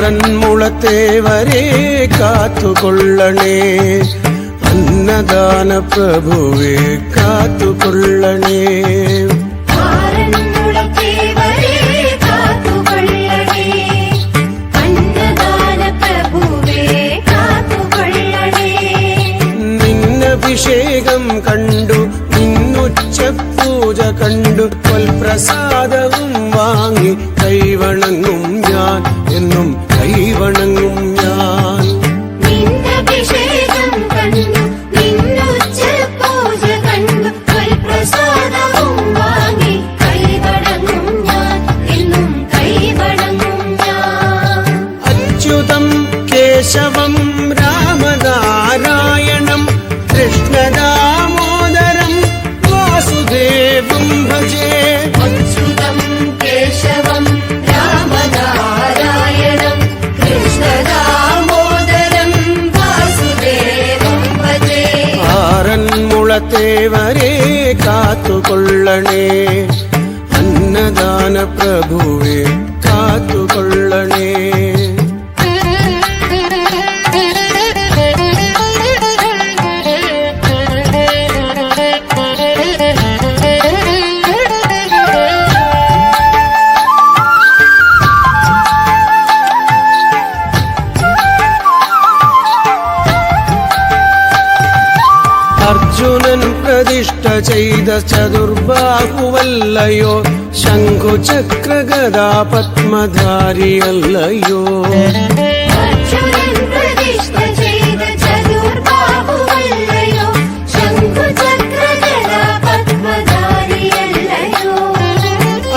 ആറന്മുളത്തേവരെ കാത്തുകൊള്ളണേ, അന്നദാന പ്രഭുവേ കാത്തുകൊള്ളണേ. നിന്നഭിഷേകം കണ്ടു, നിന്നുച്ച പൂജ കണ്ടു, പ്രസാദവും വാങ്ങി കൈവണങ്ങും ഞാൻ, എന്നും കൈവണങ്ങും ഞാൻ. നിന്നഭിഷേകം കണ്ടു, നിന്നുച്ച പൂജ കണ്ടു, പ്രസാദവും വാങ്ങി കൈവണങ്ങും ഞാൻ, എന്നും കൈവണങ്ങും ഞാൻ. അച്യുതം കേശവം രാമനാരായണം കൃഷ്ണദാമോദരം വാസുദേവം ഭജേ. അച്യുതം കേശവം രാമനാരായണം കൃഷ്ണദാമോദരം വാസുദേവം ഭജേ. ആറന്മുളത്തേവരെ കാത്തുകൊള്ളണേ, അന്നദാന പ്രഭുവേ കാത്തുകൊള്ളണേ. അർജുനൻ പ്രതിഷ്ഠ ചെയ്ത ചതുർബാഹുവല്ലയോ, ശംഖുചക്രഗദാ പത്മധാരിയല്ലയോ. അർജുനൻ പ്രതിഷ്ഠ ചെയ്ത ചതുർബാഹുവല്ലയോ, ശംഖുചക്രഗദാ പത്മധാരിയല്ലയോ.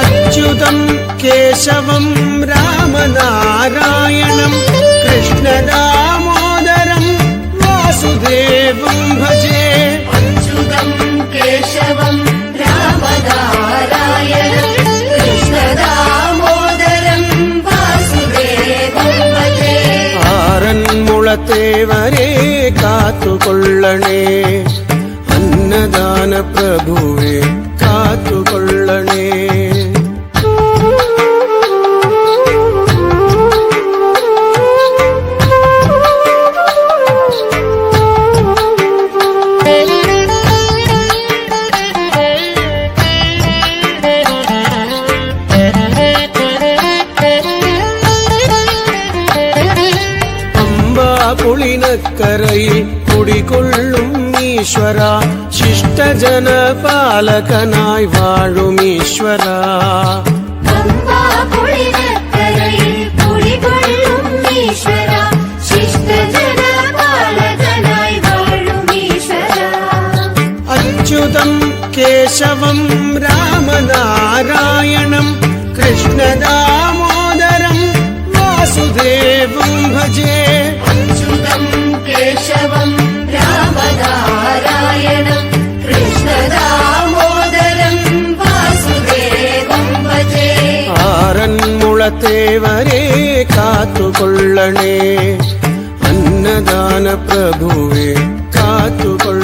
അച്യുതം കേശവം രാമനാരായണം കൃഷ്ണദാമോദരം വാസുദേവം ഭജേ. അച്യുതം കേശവം രാമനാരായണം കൃഷ്ണദാമോദരം വാസുദേവം ഭജേ. ആറന്മുളത്തേവരെ കാത്തുകൊള്ളണേ, അന്നദാന പ്രഭുവേ കാത്തുകൊള്ളണേ. പുളിനക്കരയിൽ കുടികൊള്ളും ഈശ്വര, ശിഷ്ടജന പാലകനായി വാഴും ഈശ്വര. പുളിനക്കരയിൽ കുടികൊള്ളും ഈശ്വര, ശിഷ്ടജന പാലകനായി വാഴും ഈശ്വര. അച്യുതം കേശവം രാമനാരായണം കൃഷ്ണദാമോദരം വാസുദേവം ഭജേ. അച്യുതം കേശവം രാമനാരായണം കൃഷ്ണദാമോദരം വാസുദേവം ഭജേ. ആറന്മുളത്തേവരെ കാത്തുകൊള്ളണേ, അന്നദാന പ്രഭുവേ കാത്തുകൊള്ളണേ.